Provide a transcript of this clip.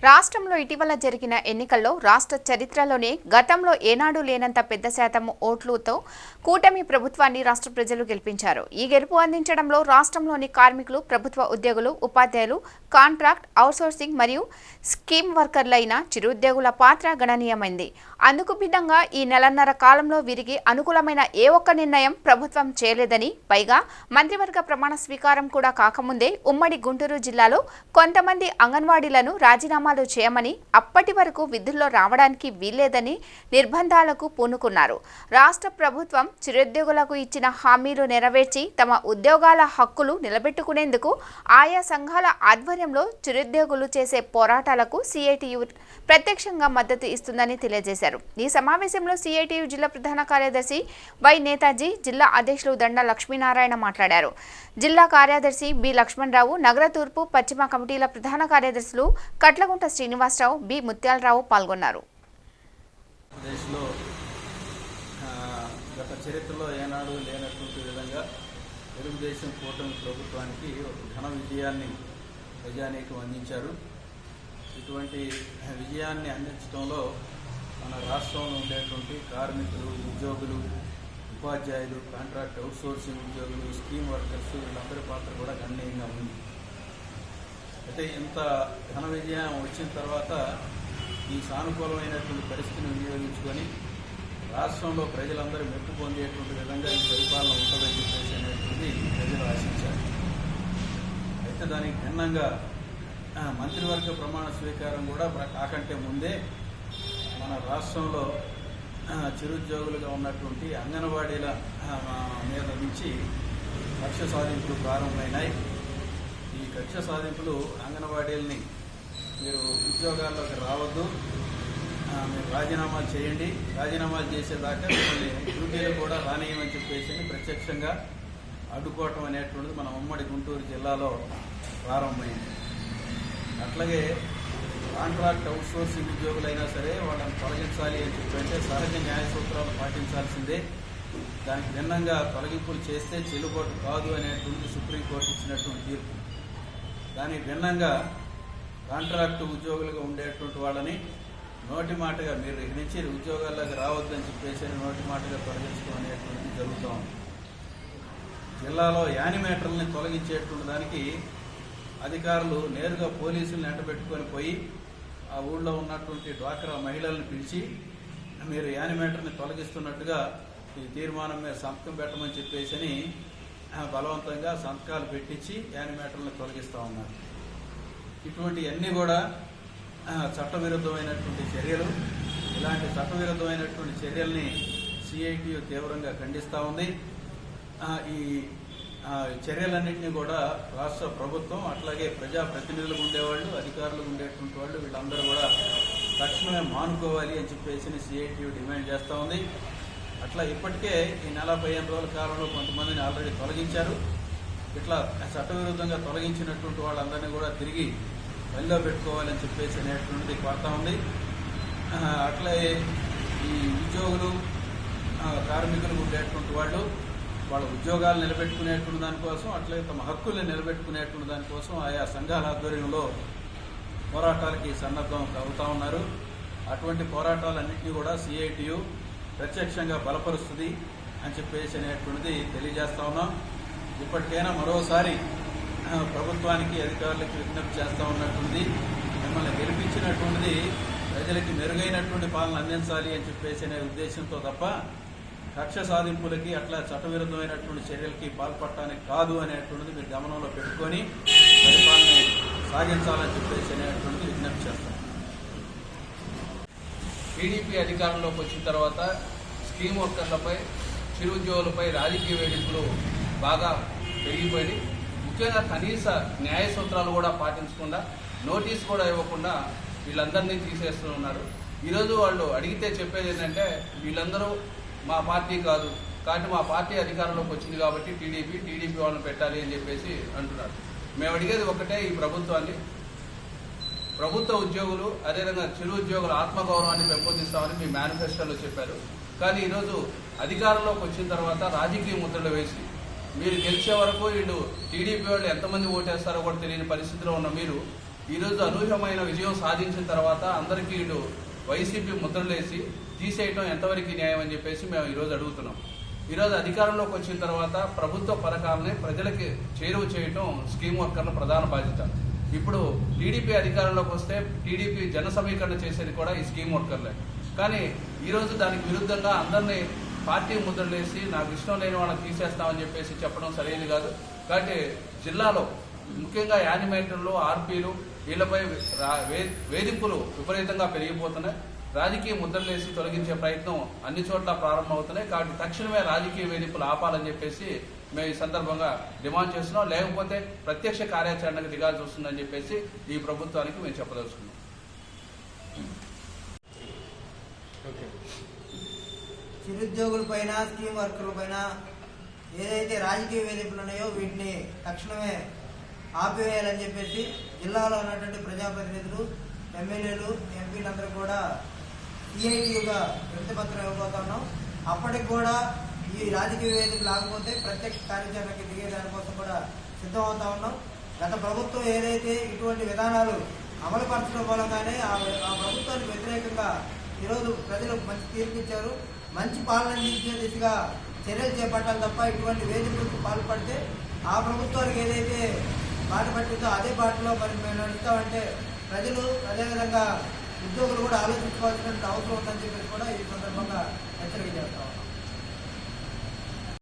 రాష్ట్రంలో ఇటీవల జరిగిన ఎన్నికల్లో రాష్ట్ర చరిత్రలోనే గతంలో ఏనాడు లేనంత పెద్ద శాతం ఓట్లతో కూటమి ప్రభుత్వాన్ని రాష్ట్ర ప్రజలు గెలిపించారు. ఈ గెలుపు అందించడంలో రాష్ట్రంలోని కార్మికులు, ప్రభుత్వ ఉద్యోగులు, ఉపాధ్యాయులు, కాంట్రాక్ట్, అవుట్సోర్సింగ్ మరియు స్కీమ్ వర్కర్లైన చిరుద్యోగుల పాత్ర గణనీయమైంది. అందుకు భిన్నంగా ఈ నెలన్నర కాలంలో వీరికి అనుకూలమైన ఏ ఒక్క నిర్ణయం ప్రభుత్వం చేయలేదని, పైగా మంత్రివర్గ ప్రమాణ స్వీకారం కూడా కాకముందే ఉమ్మడి గుంటూరు జిల్లాలో కొంతమంది అంగన్వాడీలను రాజీనామాలు చేయమని, అప్పటి వరకు విధుల్లో రావడానికి వీల్లేదని నిర్బంధాలకు పూనుకున్నారు. రాష్ట్ర ప్రభుత్వం చిరుద్యోగులకు ఇచ్చిన హామీలు నెరవేర్చి తమ ఉద్యోగాల హక్కులు నిలబెట్టుకునేందుకు ఆయా సంఘాల ఆధ్వర్యంలో చిరుద్యోగులు చేసే పోరాటాలకు సిఐటియు ప్రత్యక్షంగా మద్దతు ఇస్తుందని తెలియజేశారు. ఈ సమావేశంలో సిఐటియు జిల్లా ప్రధాన కార్యదర్శి వై నేతాజీ, జిల్లా అధ్యక్షులు దండ లక్ష్మీనారాయణ మాట్లాడారు. జిల్లా కార్యదర్శి బి లక్ష్మణరావు, నగర తూర్పు, పశ్చిమ కమిటీల ప్రధాన కార్యదర్శులు కట్లగుంట శ్రీనివాసరావు, బి ముత్యాలరావు పాల్గొన్నారు. గత చరిత్రలో ఏనాడు లేనటువంటి విధంగా తెలుగుదేశం కూటమి ప్రభుత్వానికి ఒక ఘన విజయాన్ని ప్రజానీకం అందించారు. ఇటువంటి విజయాన్ని అందించడంలో మన రాష్ట్రంలో ఉండేటువంటి కార్మికులు, ఉద్యోగులు, ఉపాధ్యాయులు, కాంట్రాక్ట్, అవుట్సోర్సింగ్ ఉద్యోగులు, స్కీమ్ వర్కర్స్ వీళ్ళందరి పాత్ర కూడా గణనీయంగా ఉంది. అయితే ఇంత ఘన విజయం వచ్చిన తర్వాత ఈ సానుకూలమైనటువంటి పరిస్థితిని వినియోగించుకొని రాష్ట్రంలో ప్రజలందరూ మెప్పు పొందేటువంటి విధంగా ఈ పరిపాలన ఉంటుందని చెప్పేసి అనేటువంటి ప్రజలు ఆశించారు. అయితే దానికి భిన్నంగా మంత్రివర్గ ప్రమాణ స్వీకారం కూడా కాకంటే ముందే మన రాష్ట్రంలో చిరుద్యోగులుగా ఉన్నటువంటి అంగన్వాడీల మీద నుంచి కక్ష సాధింపులు ప్రారంభమైనాయి. ఈ కక్ష సాధింపులు అంగన్వాడీలని మీరు ఉద్యోగాల్లోకి రావద్దు, మీరు రాజీనామాలు చేయండి, రాజీనామాలు చేసేదాకా మిమ్మల్ని డ్యూటీలు కూడా రానియమని చెప్పేసి ప్రత్యక్షంగా అడ్డుకోవటం అనేటువంటిది మన ఉమ్మడి గుంటూరు జిల్లాలో ప్రారంభమైంది. అట్లాగే కాంట్రాక్ట్, అవుట్సోర్సింగ్ ఉద్యోగులైనా సరే వాళ్ళని తొలగించాలి అని చెప్పంటే సహజ న్యాయ సూత్రాలు పాటించాల్సిందే. దానికి భిన్నంగా తొలగింపులు చేస్తే చెల్లుబాటు కాదు అనేటువంటి సుప్రీంకోర్టు ఇచ్చినటువంటి తీర్పు. దానికి భిన్నంగా కాంట్రాక్టు ఉద్యోగులుగా ఉండేటువంటి వాళ్ళని నోటి మాటగా మీరు ఇక్కడి నుంచి ఉద్యోగాల్లోకి రావద్దని చెప్పేసి నోటి మాటగా తొలగించడం అనేటువంటిది జరుగుతూ ఉంది. జిల్లాలో యానిమేటర్లని తొలగించేటువంటి దానికి అధికారులు నేరుగా పోలీసులను ఎంటబెట్టుకొని పోయి ఆ ఊళ్ళో ఉన్నటువంటి డ్వాక్రా మహిళలను పిలిచి మీరు యానిమేటర్ని తొలగిస్తున్నట్టుగా ఈ తీర్మానం మీద సంతకం పెట్టమని చెప్పేసి బలవంతంగా సంతకాలు పెట్టించి యానిమేటర్లను తొలగిస్తూ ఉన్నారు. ఇటువంటివన్నీ కూడా చట్టవిరుద్ధమైనటువంటి చర్యలు. ఇలాంటి చట్టవిరుద్ధమైనటువంటి చర్యల్ని సిఐటియు తీవ్రంగా ఖండిస్తూ ఉంది. ఈ చర్యలన్నింటినీ కూడా రాష్ట్ర ప్రభుత్వం, అట్లాగే ప్రజాప్రతినిధులు ఉండేవాళ్ళు, అధికారులు ఉండేటువంటి వాళ్ళు వీళ్ళందరూ కూడా తక్షణమే మానుకోవాలి అని చెప్పేసి సిఐటియు డిమాండ్ చేస్తూ ఉంది. అట్లా ఇప్పటికే ఈ నెల 15 రోజుల కాలంలో కొంతమందిని ఆల్రెడీ తొలగించారు. ఇట్లా చట్టవిరుద్ధంగా తొలగించినటువంటి వాళ్ళందరినీ కూడా తిరిగి పనిలో పెట్టుకోవాలని చెప్పేసి అనేటువంటిది కోరుతా ఉంది. అట్లే ఈ ఉద్యోగులు, కార్మికులు ఉండేటువంటి వాళ్ళు వాళ్ళ ఉద్యోగాలు నిలబెట్టుకునేటువంటి దానికోసం, అట్లే తమ హక్కుల్ని నిలబెట్టుకునేటువంటి దానికోసం ఆయా సంఘాల ఆధ్వర్యంలో పోరాటాలకి సన్నద్ధం అవుతా ఉన్నారు. అటువంటి పోరాటాలన్నింటినీ కూడా సిఐటియు ప్రత్యక్షంగా బలపరుస్తుంది అని చెప్పేసి అనేటువంటిది తెలియజేస్తా ఉన్నాం. ఇప్పటికైనా మరోసారి ప్రభుత్వానికి, అధికారులకి విజ్ఞప్తి చేస్తూ ఉన్నటువంటి మిమ్మల్ని గెలిపించినటువంటిది ప్రజలకి మెరుగైనటువంటి పాలన అందించాలి అని చెప్పేసి అనే ఉద్దేశంతో తప్ప కక్ష సాధింపులకి, అట్లా చట్టవిరుద్ధమైనటువంటి చర్యలకి పాల్పడటానికి కాదు అనేటువంటిది మీరు గమనంలో పెట్టుకొని పరిపాలన సాగించాలని చెప్పేసి అనేటువంటిది విజ్ఞప్తి చేస్తాం. టీడీపీ అధికారంలోకి వచ్చిన తర్వాత స్కీమ్ వర్కర్లపై, చిరుద్యోగులపై రాజకీయ వేధింపులు బాగా పెరిగిపోయి, ముఖ్యంగా కనీస న్యాయ సూత్రాలు కూడా పాటించకుండా, నోటీస్ కూడా ఇవ్వకుండా వీళ్ళందరినీ తీసేస్తున్నారు. ఈరోజు వాళ్ళు అడిగితే చెప్పేది ఏంటంటే వీళ్ళందరూ మా పార్టీ కాదు, కాబట్టి మా పార్టీ అధికారంలోకి వచ్చింది కాబట్టి టీడీపీ వాళ్ళని పెట్టాలి అని చెప్పేసి అంటున్నారు. మేము అడిగేది ఒకటే, ఈ ప్రభుత్వాన్ని, ప్రభుత్వ ఉద్యోగులు అదేవిధంగా చిరు ఉద్యోగుల ఆత్మగౌరవాన్ని పెంపొందిస్తామని మీ మేనిఫెస్టోలో చెప్పారు. కానీ ఈరోజు అధికారంలోకి వచ్చిన తర్వాత రాజకీయ ముద్రలు వేసి మీరు గెలిచే వరకు వీళ్ళు టీడీపీ వాళ్ళు ఎంతమంది ఓటేస్తారో కూడా తెలియని పరిస్థితిలో ఉన్న మీరు ఈరోజు అనూహ్యమైన విజయం సాధించిన తర్వాత అందరికీ ఇటు వైసీపీ ముద్రలేసి తీసేయటం ఎంతవరకు న్యాయం అని చెప్పేసి మేము ఈరోజు అడుగుతున్నాం. ఈరోజు అధికారంలోకి వచ్చిన తర్వాత ప్రభుత్వ పథకాలని ప్రజలకి చేరువ చేయటం స్కీమ్ వర్కర్ల ప్రధాన బాధ్యత. ఇప్పుడు టీడీపీ అధికారంలోకి వస్తే టీడీపీ జన సమీకరణ చేసేది కూడా ఈ స్కీమ్ వర్కర్లే. కానీ ఈరోజు దానికి విరుద్ధంగా అందరినీ పార్టీ ముద్రలేసి నాకు ఇష్టం లేని వాళ్ళని తీసేస్తామని చెప్పేసి చెప్పడం సరైనది కాదు. కాబట్టి జిల్లాలో ముఖ్యంగా యానిమేటర్లు, ఆర్పీలు వీళ్ళపై వేధింపులు విపరీతంగా పెరిగిపోతున్నాయి. రాజకీయ ముద్రలేసి తొలగించే ప్రయత్నం అన్ని చోట్ల ప్రారంభమవుతున్నాయి. కాబట్టి తక్షణమే రాజకీయ వేధింపులు ఆపాలని చెప్పేసి మేము ఈ సందర్భంగా డిమాండ్ చేస్తున్నాం. లేకపోతే ప్రత్యక్ష కార్యాచరణకు దిగాల్సి వస్తుందని చెప్పేసి ఈ ప్రభుత్వానికి మేము చెప్పదలుచుకున్నాం. చిరుద్యోగుల పైన, స్కీమ్ వర్కర్ల పైన ఏదైతే రాజకీయ వేధింపులు ఉన్నాయో వీటిని తక్షణమే ఆపివేయాలని చెప్పేసి జిల్లాలో ఉన్నటువంటి ప్రజాప్రతినిధులు, ఎమ్మెల్యేలు, ఎంపీలందరూ కూడా సిఐటియుగా వినతిపత్రం ఇవ్వబోతున్నాం. అప్పటికి కూడా ఈ రాజకీయ వేదికలు లేకపోతే ప్రత్యక్ష కార్యాచరణకి దిగే దానికోసం కూడా సిద్ధమవుతా ఉన్నాం. గత ప్రభుత్వం ఏదైతే ఇటువంటి విధానాలు అమలు పరచడం మూలంగానే ఆ ప్రభుత్వానికి వ్యతిరేకంగా ఈరోజు ప్రజలు మంచి తీర్పు ఇచ్చారు. మంచి పాలన అందించే దిశగా చర్యలు చేపట్టాలి తప్ప ఇటువంటి వేధింపులకు పాల్పడితే ఆ ప్రభుత్వానికి ఏదైతే బాట పట్టిందో అదే బాటలో మరి మేము నడుస్తామంటే ప్రజలు, అదేవిధంగా ఉద్యోగులు కూడా ఆలోచించుకోవాల్సిన అవసరం ఉందని చెప్పేసి కూడా ఈ సందర్భంగా హెచ్చరిక చేస్తాం.